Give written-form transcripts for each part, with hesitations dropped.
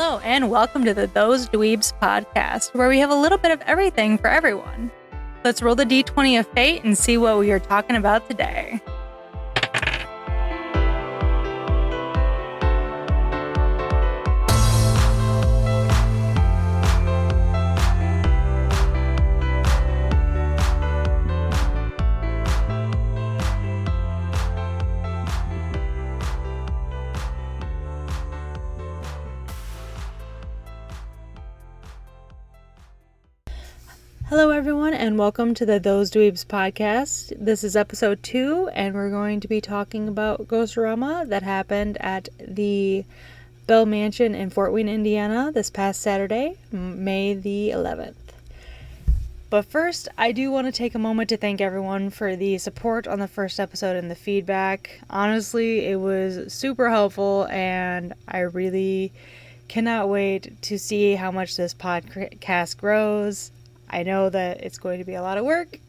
Hello, and welcome to the Those Dweebs podcast, where we have a little bit of everything for everyone. Let's roll the d20 of fate and see what we are talking about today. Hello, everyone, and welcome to the Those Dweebs podcast. This is episode 2, and we're going to be talking about Ghostorama that happened at the Bell Mansion in Fort Wayne, Indiana this past Saturday, May the 11th. But first, I do want to take a moment to thank everyone for the support on the first episode and the feedback. Honestly, it was super helpful, and I really cannot wait to see how much this podcast grows. I know that it's going to be a lot of work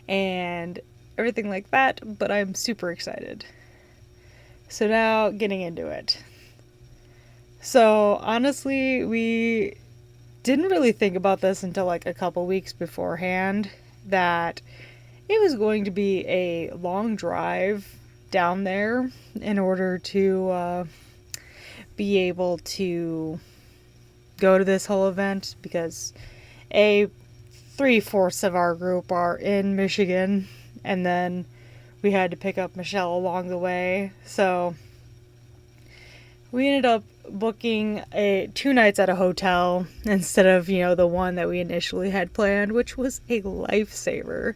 and everything like that, but I'm super excited. So now, getting into it. So honestly, we didn't really think about this until like a couple weeks beforehand, that it was going to be a long drive down there in order to be able to go to this whole event, because 3/4 of our group are in Michigan, and then we had to pick up Michelle along the way. So we ended up booking 2 nights at a hotel instead of, the one that we initially had planned, which was a lifesaver,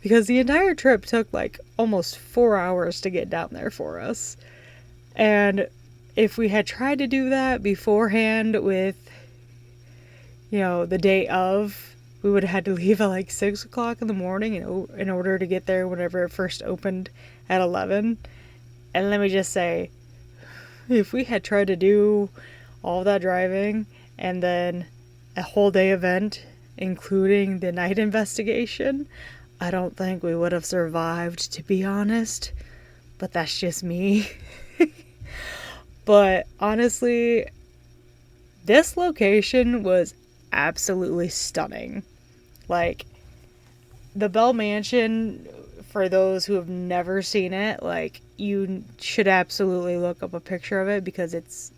because the entire trip took like almost 4 hours to get down there for us. And if we had tried to do that beforehand with, the day of, we would have had to leave at like 6 o'clock in the morning in order to get there whenever it first opened at 11. And let me just say, if we had tried to do all that driving and then a whole day event, including the night investigation, I don't think we would have survived, to be honest. But that's just me. But honestly, this location was absolutely stunning. Like, the Bell Mansion, for those who have never seen it, like, you should absolutely look up a picture of it, because it's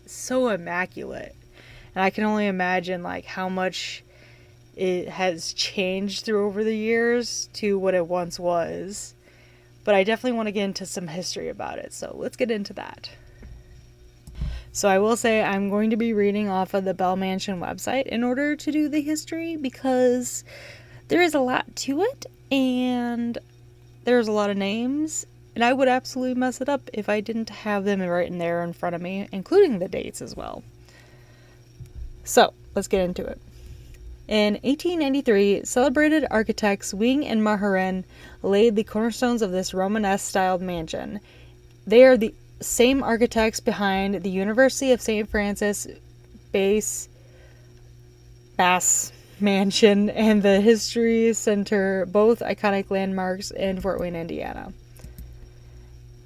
so immaculate. And I can only imagine, like, how much it has changed through over the years to what it once was. But I definitely want to get into some history about it, so let's get into that. So I will say I'm going to be reading off of the Bell Mansion website in order to do the history, because there is a lot to it and there's a lot of names, and I would absolutely mess it up if I didn't have them right in there in front of me, including the dates as well. So let's get into it. In 1893, celebrated architects Wing and Maharin laid the cornerstones of this Romanesque-styled mansion. They are the same architects behind the University of St. Francis Bass Mansion and the History Center, both iconic landmarks in Fort Wayne, Indiana.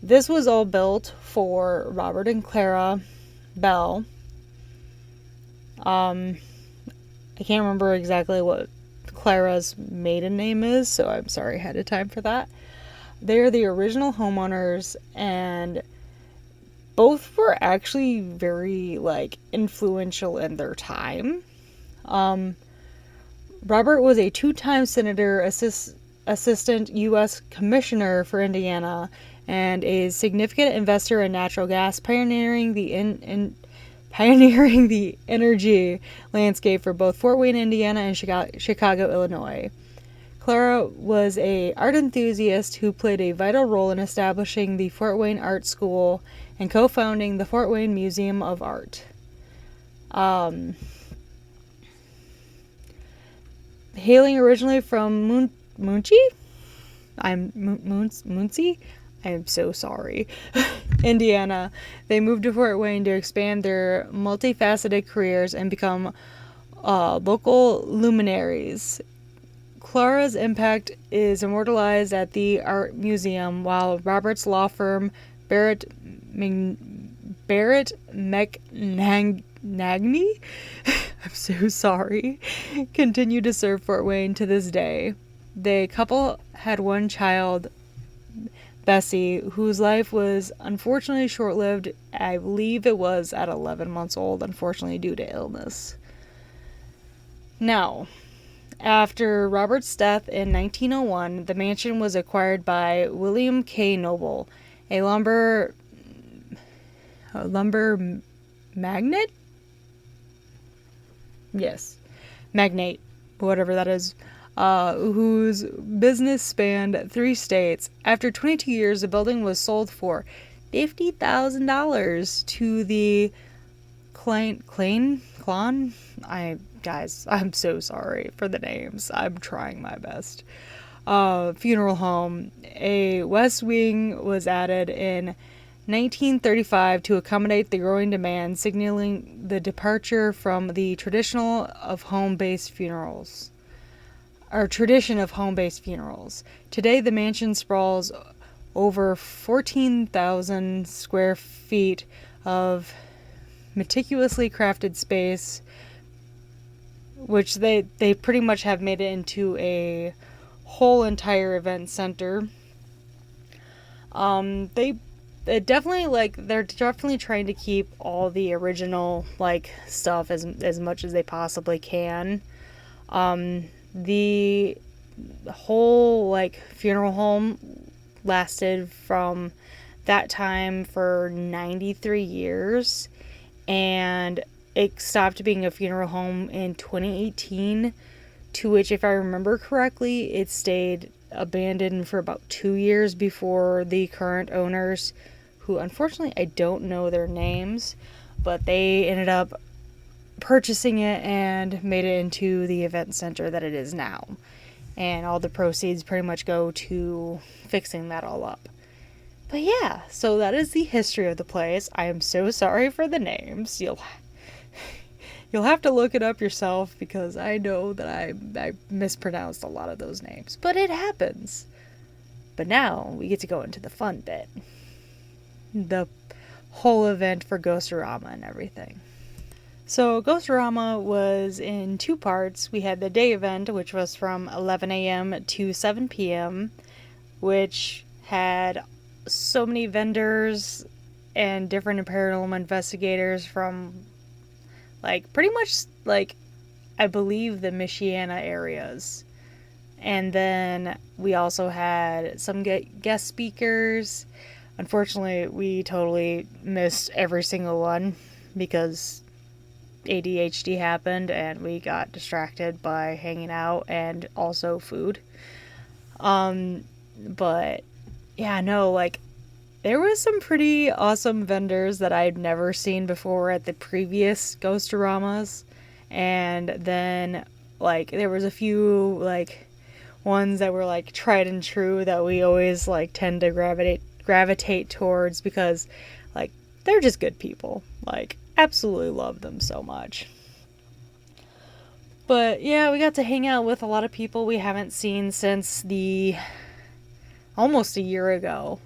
This was all built for Robert and Clara Bell. I can't remember exactly what Clara's maiden name is, so I'm sorry ahead of time for that. They're the original homeowners, and both were actually very, influential in their time. Robert was a 2-time senator, assistant U.S. commissioner for Indiana, and a significant investor in natural gas, pioneering the energy landscape for both Fort Wayne, Indiana, and Chicago, Illinois. Clara was an art enthusiast who played a vital role in establishing the Fort Wayne Art School and co-founding the Fort Wayne Museum of Art. Hailing originally from Muncie? Muncie? I'm so sorry. Indiana. They moved to Fort Wayne to expand their multifaceted careers and become local luminaries. Clara's impact is immortalized at the Art Museum, while Robert's law firm, Barrett McNaghy Nagney, I'm so sorry, continue to serve Fort Wayne to this day. The couple had one child, Bessie, whose life was unfortunately short-lived. I believe it was at 11 months old, unfortunately due to illness. Now, after Robert's death in 1901, the mansion was acquired by William K. Noble, a lumber magnate? Yes, magnate, whatever that is, whose business spanned 3 states. After 22 years, the building was sold for $50,000 to the Guys, I'm so sorry for the names. I'm trying my best. Funeral home. A west wing was added in 1935 to accommodate the growing demand, signaling the departure from the tradition of home-based funerals. Today, the mansion sprawls over 14,000 square feet of meticulously crafted space, which they pretty much have made it into a whole entire event center. They're definitely trying to keep all the original stuff as much as they possibly can. The whole funeral home lasted from that time for 93 years, and it stopped being a funeral home in 2018, to which, if I remember correctly, it stayed abandoned for about 2 years before the current owners, who unfortunately I don't know their names, but they ended up purchasing it and made it into the event center that it is now. And all the proceeds pretty much go to fixing that all up. But yeah, so that is the history of the place. I am so sorry for the names. You'll have to look it up yourself, because I know that I mispronounced a lot of those names. But it happens. But now we get to go into the fun bit. The whole event for Ghostorama and everything. So Ghostorama was in 2 parts. We had the day event, which was from 11 a.m. to 7 p.m., which had so many vendors and different paranormal investigators from pretty much I believe the Michiana areas. And then we also had some guest speakers. Unfortunately, we totally missed every single one because ADHD happened and we got distracted by hanging out and also food. But yeah, no, there was some pretty awesome vendors that I'd never seen before at the previous Ghostoramas. And then there was a few ones that were tried and true that we always tend to gravitate towards, because they're just good people. Absolutely love them so much. But yeah, we got to hang out with a lot of people we haven't seen since almost a year ago.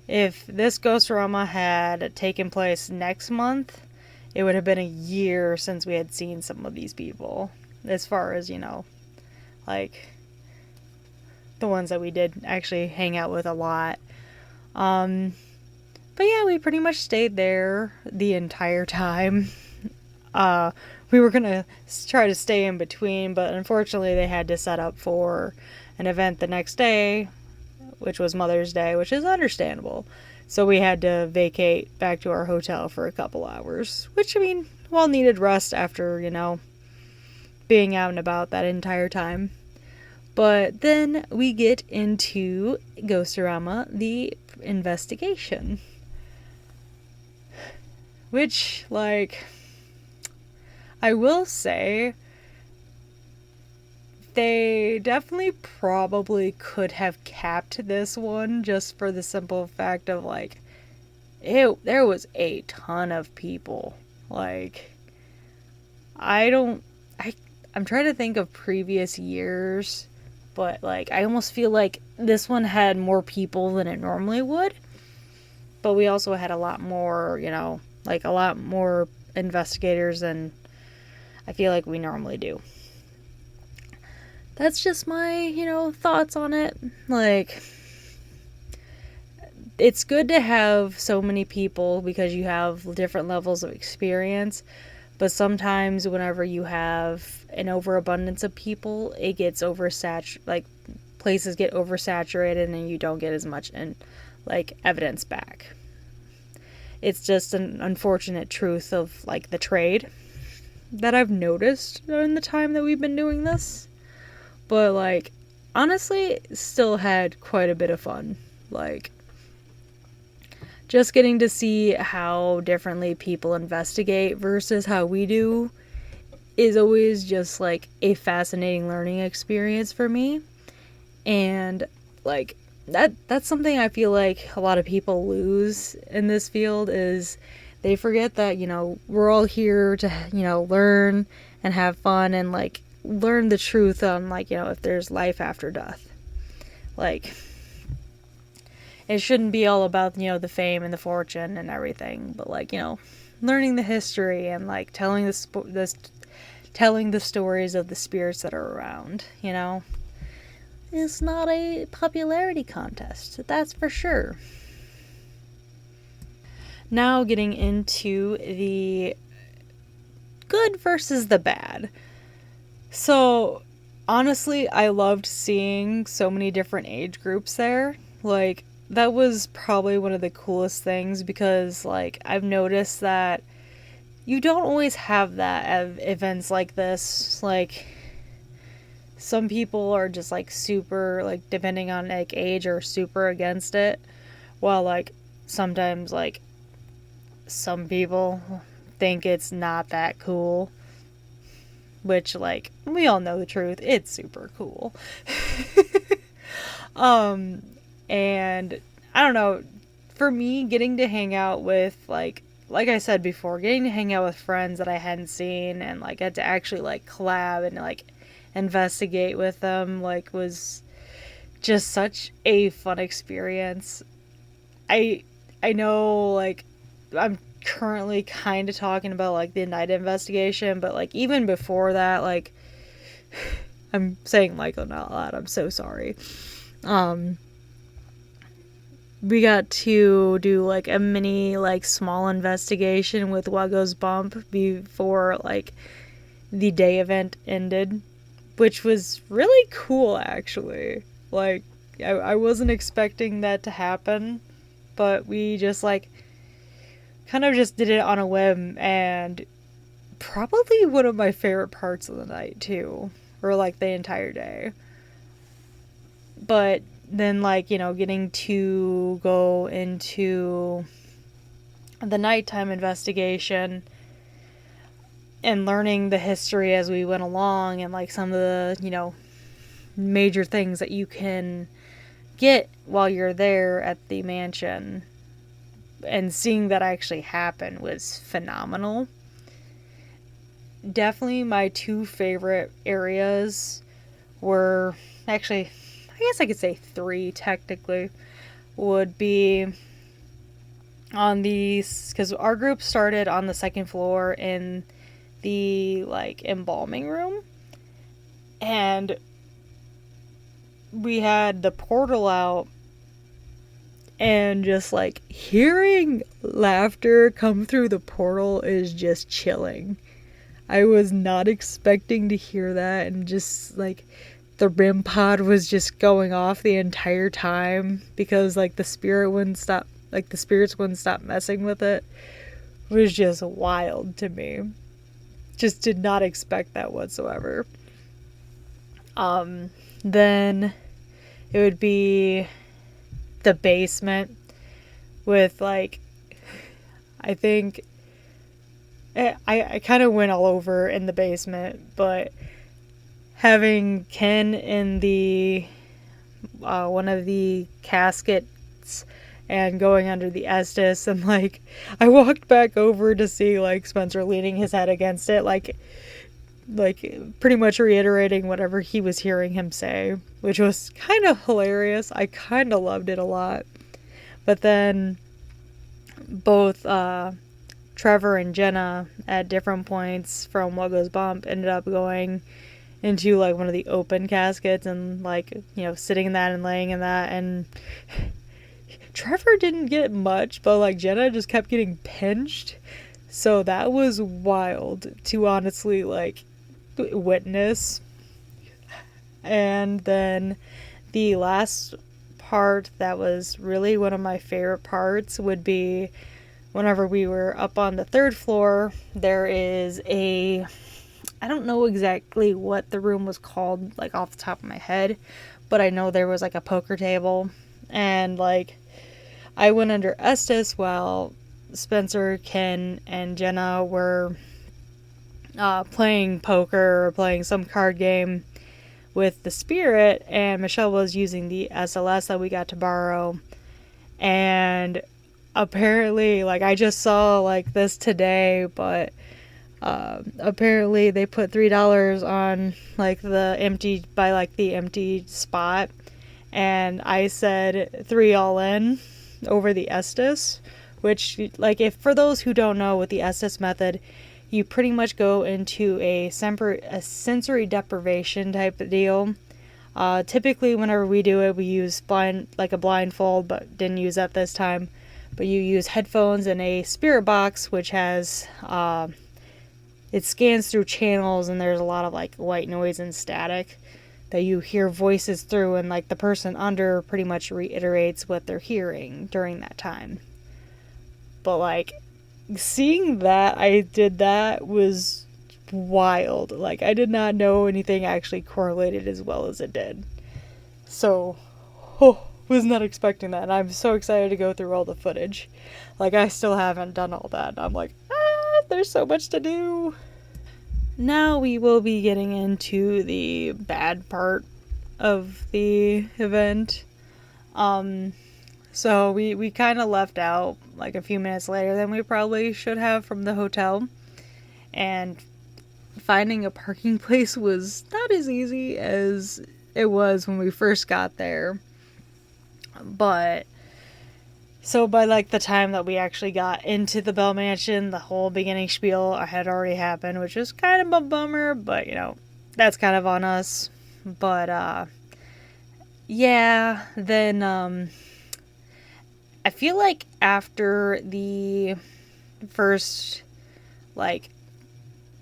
If this Ghostorama had taken place next month, it would have been a year since we had seen some of these people. As far as, the ones that we did actually hang out with a lot. But yeah, we pretty much stayed there the entire time. We were gonna try to stay in between, but unfortunately they had to set up for an event the next day, which was Mother's Day, which is understandable. So we had to vacate back to our hotel for a couple hours, which, well needed rest after, being out and about that entire time. But then we get into Ghostorama, the investigation. Which, I will say, they definitely probably could have capped this one just for the simple fact of, there was a ton of people. I'm trying to think of previous years, but, I almost feel like this one had more people than it normally would. But we also had a lot more, a lot more investigators than I feel like we normally do. That's just my, thoughts on it. Like, it's good to have so many people because you have different levels of experience, but sometimes whenever you have an overabundance of people, it gets like places get oversaturated and you don't get as much evidence back. It's just an unfortunate truth of like the trade that I've noticed in the time that we've been doing this. But like, honestly, still had quite a bit of fun. Like, just getting to see how differently people investigate versus how we do is always just like a fascinating learning experience for me. And like, that's something I feel like a lot of people lose in this field is they forget that, we're all here to, learn and have fun and like learn the truth on like, if there's life after death. Like, it shouldn't be all about, the fame and the fortune and everything, but like, learning the history and like telling the stories of the spirits that are around, It's not a popularity contest, that's for sure. Now getting into the good versus the bad. So, honestly, I loved seeing so many different age groups there. Like, that was probably one of the coolest things because, like, I've noticed that you don't always have that at events like this. Like, some people are just, like, super, like, depending on, like, age, or super against it. While, like, sometimes, like, some people think it's not that cool. Which, like, we all know the truth. It's super cool. And I don't know, for me, getting to hang out with, like I said before, getting to hang out with friends that I hadn't seen and, like, get to actually, like, collab and, like, investigate with them, like, was just such a fun experience. I know, like, I'm currently kind of talking about, like, the night investigation, but, like, even before that, like, I'm saying like out loud, I'm so sorry. We got to do, like, a mini, like, small investigation with Wuggo's Bump before, like, the day event ended, which was really cool, actually. Like, I wasn't expecting that to happen, but we just, like, kind of just did it on a whim, and probably one of my favorite parts of the night, too, or, like, the entire day. But then, like, getting to go into the nighttime investigation and learning the history as we went along and, like, some of the, major things that you can get while you're there at the mansion and seeing that actually happen was phenomenal. Definitely my two favorite areas were, actually, I guess I could say three technically, would be on these, because our group started on the second floor in the, like, embalming room, and we had the portal out, and just, like, hearing laughter come through the portal is just chilling. I was not expecting to hear that, and just, like, the REM pod was just going off the entire time because, like, the spirits wouldn't stop messing with it. It was just wild to me. Just did not expect that whatsoever. Then it would be the basement with, like, I think I kind of went all over in the basement, but having Ken in the one of the caskets and going under the Estes, and, like, I walked back over to see, like, Spencer leaning his head against it, like pretty much reiterating whatever he was hearing him say, which was kind of hilarious. I kind of loved it a lot. But then both Trevor and Jenna at different points from What Goes Bump ended up going into like one of the open caskets and like, sitting in that and laying in that, and Trevor didn't get much, but like Jenna just kept getting pinched. So that was wild to honestly like witness. And then the last part that was really one of my favorite parts would be whenever we were up on the third floor. There is I don't know exactly what the room was called, like off the top of my head, but I know there was like a poker table, and like I went under Estes while Spencer, Ken, and Jenna were playing poker or playing some card game with the Spirit, and Michelle was using the SLS that we got to borrow. And apparently, like, I just saw like this today, but apparently they put $3 on like the empty spot, and I said 3 all in over the Estes, which, like, if for those who don't know, with the Estes method, you pretty much go into a sensory deprivation type of deal. Typically, whenever we do it, we use a blindfold, but didn't use that this time. But you use headphones and a spirit box, which has it scans through channels, and there's a lot of like white noise and static that you hear voices through, and like the person under pretty much reiterates what they're hearing during that time. But like seeing that I did that was wild. Like, I did not know anything actually correlated as well as it did. So, was not expecting that. And I'm so excited to go through all the footage. Like, I still haven't done all that. I'm like, there's so much to do. Now we will be getting into the bad part of the event. So we kind of left out like a few minutes later than we probably should have from the hotel. And finding a parking place was not as easy as it was when we first got there. But so by like the time that we actually got into the Bell Mansion, the whole beginning spiel had already happened, which is kind of a bummer, but that's kind of on us. But yeah, then I feel like after the first, like,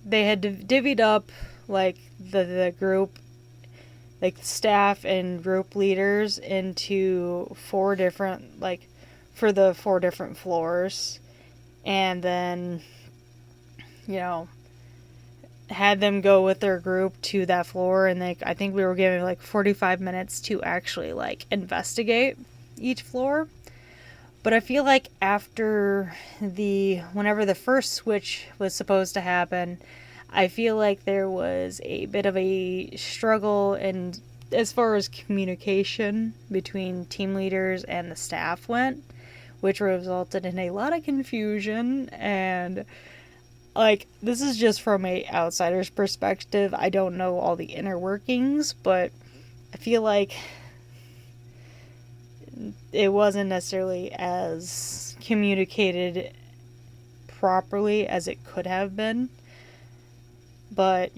they had divvied up, like, the group, like, staff and group leaders into 4 different, like, for the 4 different floors. And then, had them go with their group to that floor. And I think we were given, like, 45 minutes to actually, like, investigate each floor. But I feel like after whenever the first switch was supposed to happen, I feel like there was a bit of a struggle and as far as communication between team leaders and the staff went, which resulted in a lot of confusion. And like, this is just from a outsider's perspective. I don't know all the inner workings, but I feel like it wasn't necessarily as communicated properly as it could have been. But,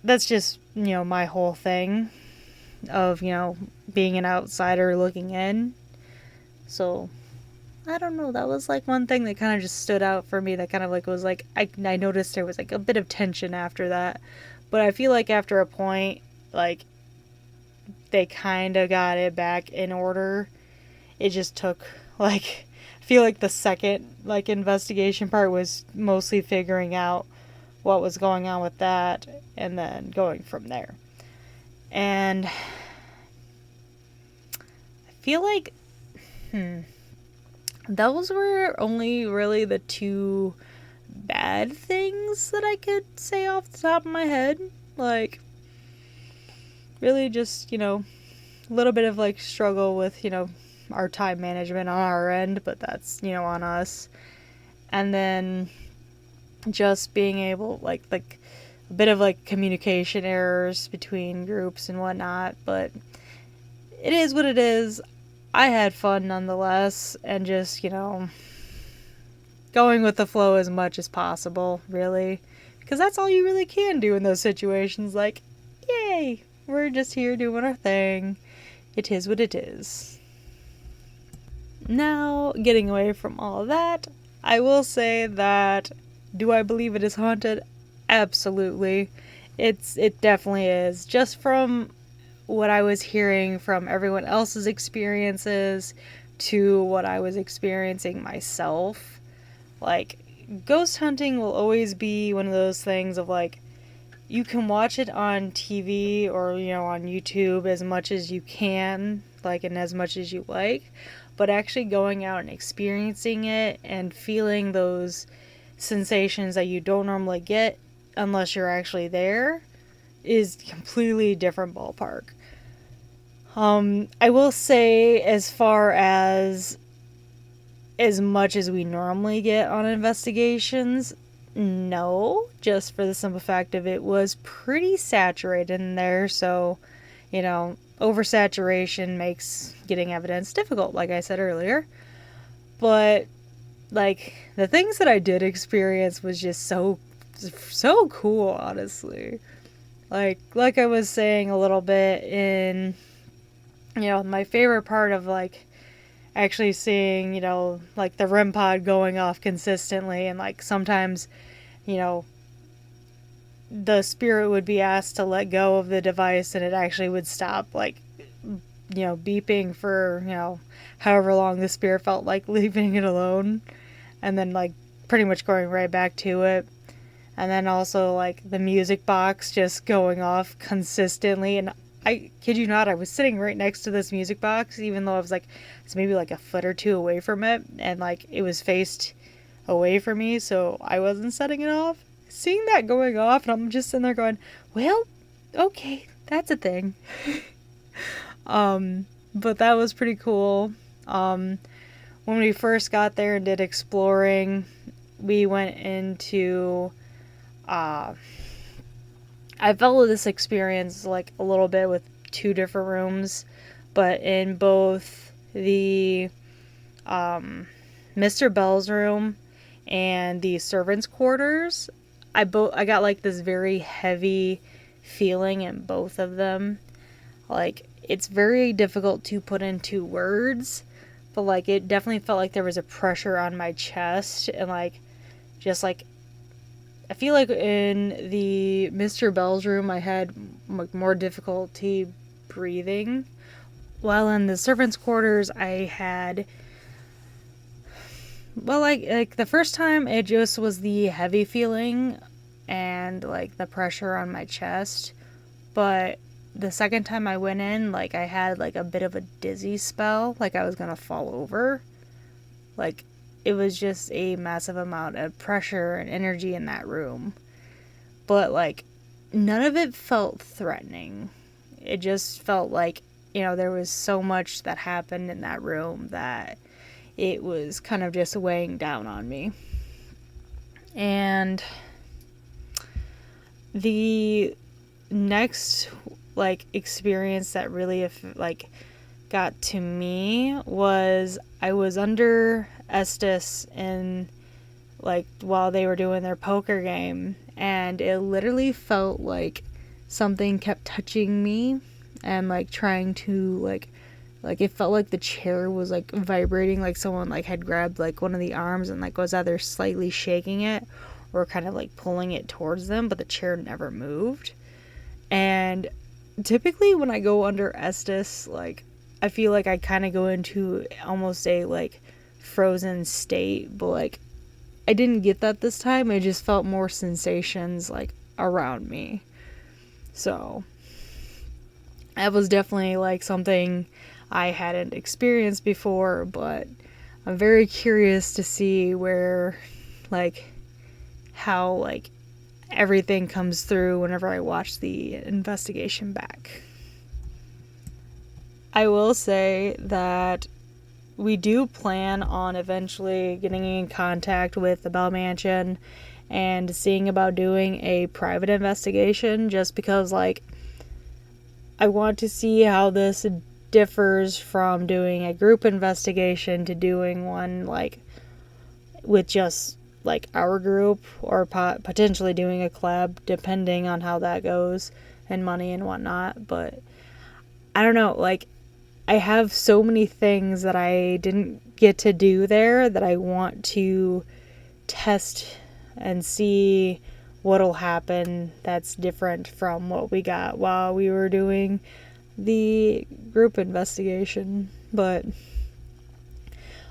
that's just, my whole thing of, being an outsider looking in. So, I don't know. That was like one thing that kind of just stood out for me, that kind of like was like, I noticed there was like a bit of tension after that. But I feel like after a point, like, they kind of got it back in order. It just took, like, I feel like the second, like, investigation part was mostly figuring out what was going on with that and then going from there. And I feel like, those were only really the 2 bad things that I could say off the top of my head. Like, really just, a little bit of, like, struggle with, our time management on our end, but that's, on us. And then just being able, like a bit of, like, communication errors between groups and whatnot, but it is what it is. I had fun nonetheless, and just, going with the flow as much as possible, really. Because that's all you really can do in those situations. Like, yay, we're just here doing our thing. It is what it is. Now, getting away from all of that, I will say that, do I believe it is haunted? Absolutely. It definitely is. Just from what I was hearing from everyone else's experiences to what I was experiencing myself. Like, ghost hunting will always be one of those things of like, you can watch it on TV or, on YouTube as much as you can, like, and as much as you like, but actually going out and experiencing it and feeling those sensations that you don't normally get unless you're actually there is completely different ballpark. I will say, as far as much as we normally get on investigations, no, just for the simple fact of it was pretty saturated in there, so, oversaturation makes getting evidence difficult, like I said earlier. But, like, the things that I did experience was just so cool, honestly. Like I was saying a little bit in, my favorite part of, like, actually seeing, like the REM pod going off consistently, and like sometimes, the spirit would be asked to let go of the device and it actually would stop, like, beeping for, however long the spirit felt like leaving it alone, and then like pretty much going right back to it. And then also like the music box just going off consistently, and I kid you not, I was sitting right next to this music box, even though I was like, it's maybe like a foot or two away from it, and like it was faced away from me, so I wasn't setting it off. Seeing that going off, and I'm just sitting there going, well, okay, that's a thing. But that was pretty cool. When we first got there and did exploring, we went into, I followed this experience like a little bit with 2 different rooms, but in both the Mr. Bell's room and the servants' quarters, I got like this very heavy feeling in both of them. Like, it's very difficult to put into words, but like it definitely felt like there was a pressure on my chest, and like just like I feel like in the Mr. Bell's room, I had more difficulty breathing, while in the servants' quarters, I had, well, like the first time, it just was the heavy feeling and like the pressure on my chest, but the second time I went in, like I had like a bit of a dizzy spell, like I was gonna fall over, like. It was just a massive amount of pressure and energy in that room. But, like, none of it felt threatening. It just felt like, there was so much that happened in that room that it was kind of just weighing down on me. And the next, like, experience that really, like, got to me was I was under Estes in, like, while they were doing their poker game, and it literally felt like something kept touching me and like trying to like it felt like the chair was like vibrating, like someone like had grabbed like one of the arms and like was either slightly shaking it or kind of like pulling it towards them, but the chair never moved. And typically when I go under Estes, like I feel like I kind of go into almost a like frozen state, but like I didn't get that this time. I just felt more sensations like around me. So that was definitely like something I hadn't experienced before, but I'm very curious to see where like how like everything comes through whenever I watch the investigation back. I will say that we do plan on eventually getting in contact with the Bell Mansion and seeing about doing a private investigation, just because like I want to see how this differs from doing a group investigation to doing one like with just like our group, or potentially doing a collab depending on how that goes and money and whatnot. But I don't know, like, I have so many things that I didn't get to do there that I want to test and see what'll happen that's different from what we got while we were doing the group investigation. But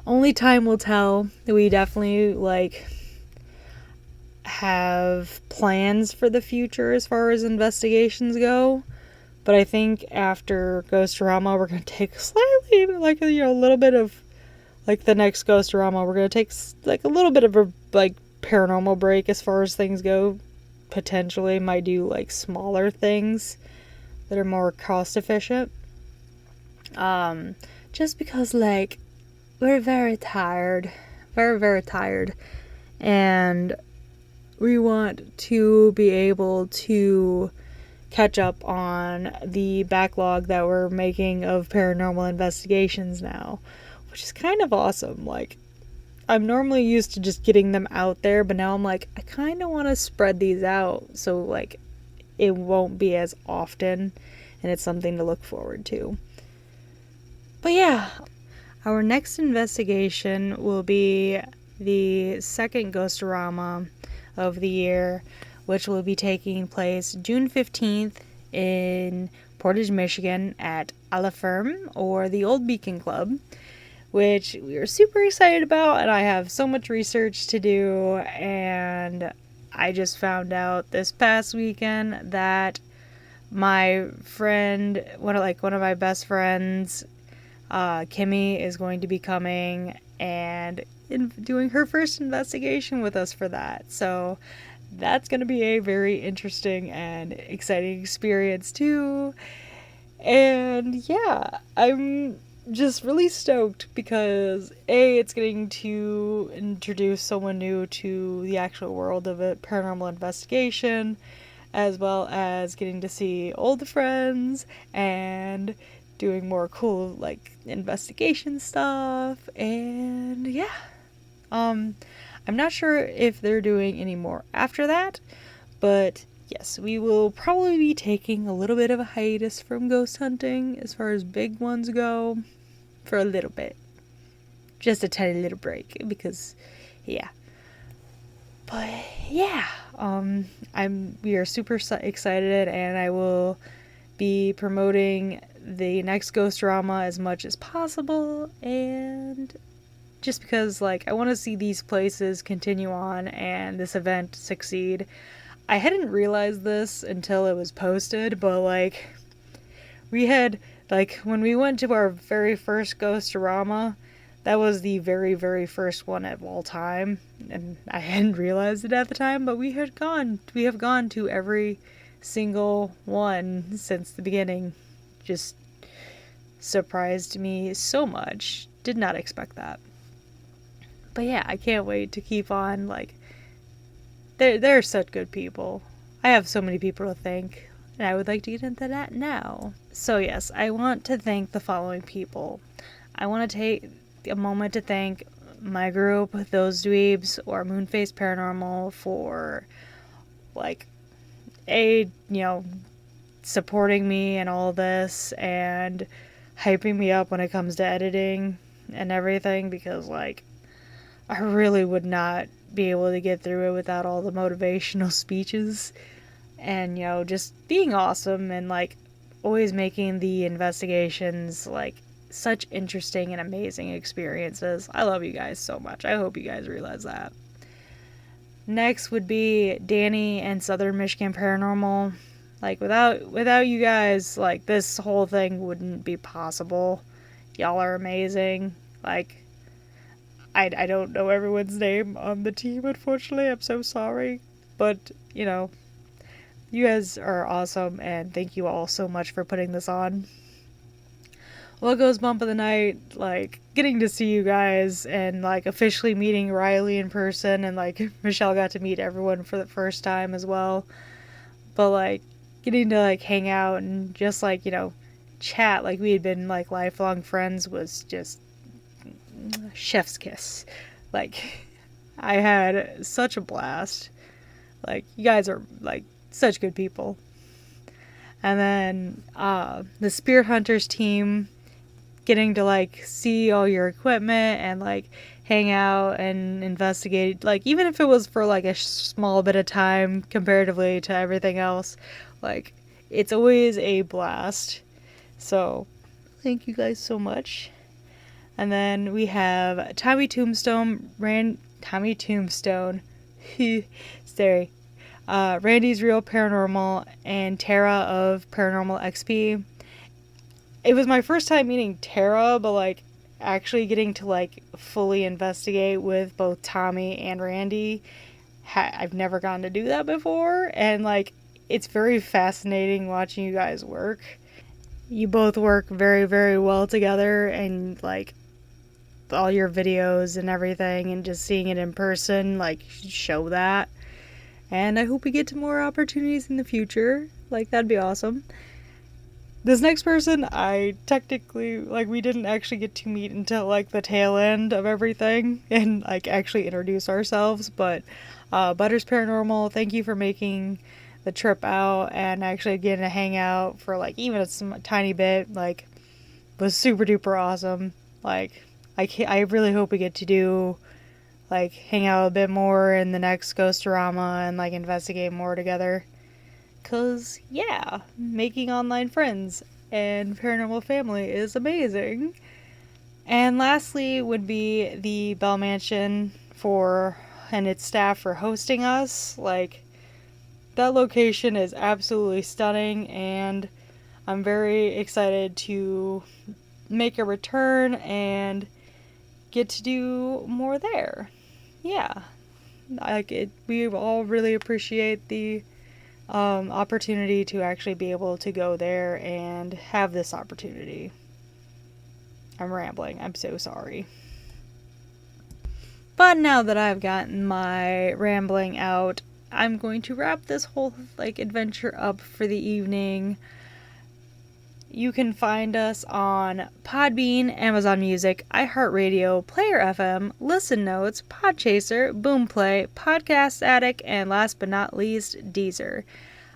only time will tell. We definitely like have plans for the future as far as investigations go. But I think after Ghostorama, we're going to take slightly, like, a little bit of, like, the next Ghostorama, we're going to take, like, a little bit of a, like, paranormal break as far as things go. Potentially might do, like, smaller things that are more cost efficient. Just because, like, we're very tired. Very, very tired. And we want to be able to catch up on the backlog that we're making of paranormal investigations now, which is kind of awesome. Like, I'm normally used to just getting them out there, but now I'm like, I kind of want to spread these out so, like, it won't be as often, and it's something to look forward to. But yeah, our next investigation will be the second Ghostorama of the year, which will be taking place June 15th in Portage, Michigan at A La Ferme, or the Old Beacon Club, which we are super excited about, and I have so much research to do, and I just found out this past weekend that my friend, one of my best friends, Kimmy, is going to be coming and doing her first investigation with us for that. So that's going to be a very interesting and exciting experience too. And yeah, I'm just really stoked because it's getting to introduce someone new to the actual world of a paranormal investigation, as well as getting to see old friends and doing more cool, like, investigation stuff. And yeah, I'm not sure if they're doing any more after that, but yes, we will probably be taking a little bit of a hiatus from ghost hunting as far as big ones go for a little bit. Just a tiny little break, because yeah. But yeah, we are super excited, and I will be promoting the next Ghostorama as much as possible, and just because, like, I want to see these places continue on and this event succeed. I hadn't realized this until it was posted, but, like, we had, like, when we went to our very first Ghostorama, that was the very, very first one of all time, and I hadn't realized it at the time, but we have gone to every single one since the beginning. Just surprised me so much. Did not expect that. But yeah, I can't wait to keep on, like, they're such good people. I have so many people to thank, and I would like to get into that now. So yes, I want to thank the following people. I want to take a moment to thank my group, Those Dweebs, or Moonface Paranormal, for, like, supporting me and all this, and hyping me up when it comes to editing and everything, because, like, I really would not be able to get through it without all the motivational speeches, and, just being awesome, and, like, always making the investigations, like, such interesting and amazing experiences. I love you guys so much. I hope you guys realize that. Next would be Danny and Southern Michigan Paranormal. Like, without you guys, like, this whole thing wouldn't be possible. Y'all are amazing. Like, I don't know everyone's name on the team, unfortunately. I'm so sorry. But, you guys are awesome, and thank you all so much for putting this on. What Goes Bump of the Night, like, getting to see you guys, and, like, officially meeting Riley in person, and, like, Michelle got to meet everyone for the first time as well. But, like, getting to, like, hang out and just, like, chat like we had been, like, lifelong friends was just chef's kiss. Like, I had such a blast. Like, you guys are, like, such good people. And then the Spirit Hunters team, getting to, like, see all your equipment and, like, hang out and investigate. Like, even if it was for, like, a small bit of time comparatively to everything else, like, it's always a blast. So, thank you guys so much. And then we have Tommy Tombstone, sorry, Randy's Real Paranormal, and Tara of Paranormal XP. It was my first time meeting Tara, but like actually getting to like fully investigate with both Tommy and Randy. I've never gotten to do that before, and like it's very fascinating watching you guys work. You both work very, very well together, and like all your videos and everything, and just seeing it in person, like, show that. And I hope we get to more opportunities in the future. Like, that'd be awesome. This next person, I technically, like, we didn't actually get to meet until, like, the tail end of everything and, like, actually introduce ourselves. But Butters Paranormal, thank you for making the trip out and actually getting to hang out for, like, even a tiny bit. Like, was super duper awesome. Like, I really hope we get to do, like, hang out a bit more in the next Ghostorama and, like, investigate more together. 'Cause, yeah, making online friends and paranormal family is amazing. And lastly would be the Bell Mansion and its staff for hosting us. Like, that location is absolutely stunning, and I'm very excited to make a return and get to do more there. Yeah, we all really appreciate the opportunity to actually be able to go there and have this opportunity. I'm rambling. I'm so sorry. But now that I've gotten my rambling out, I'm going to wrap this whole like adventure up for the evening. You can find us on Podbean, Amazon Music, iHeartRadio, Player FM, Listen Notes, Podchaser, Boomplay, Podcast Addict, and last but not least, Deezer.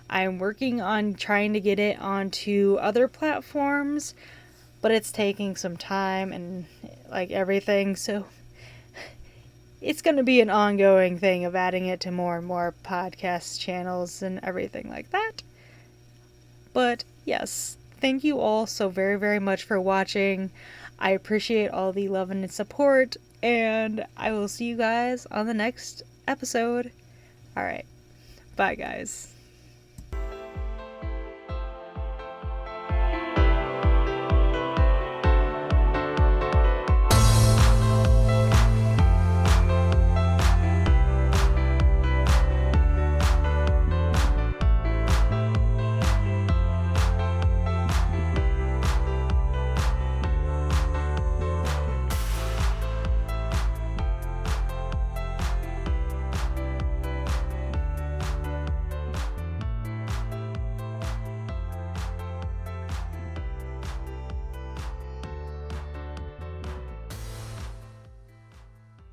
I'm working on trying to get it onto other platforms, but it's taking some time and like everything, so it's going to be an ongoing thing of adding it to more and more podcast channels and everything like that. But yes, thank you all so very, very much for watching. I appreciate all the love and support, and I will see you guys on the next episode. Alright, bye guys.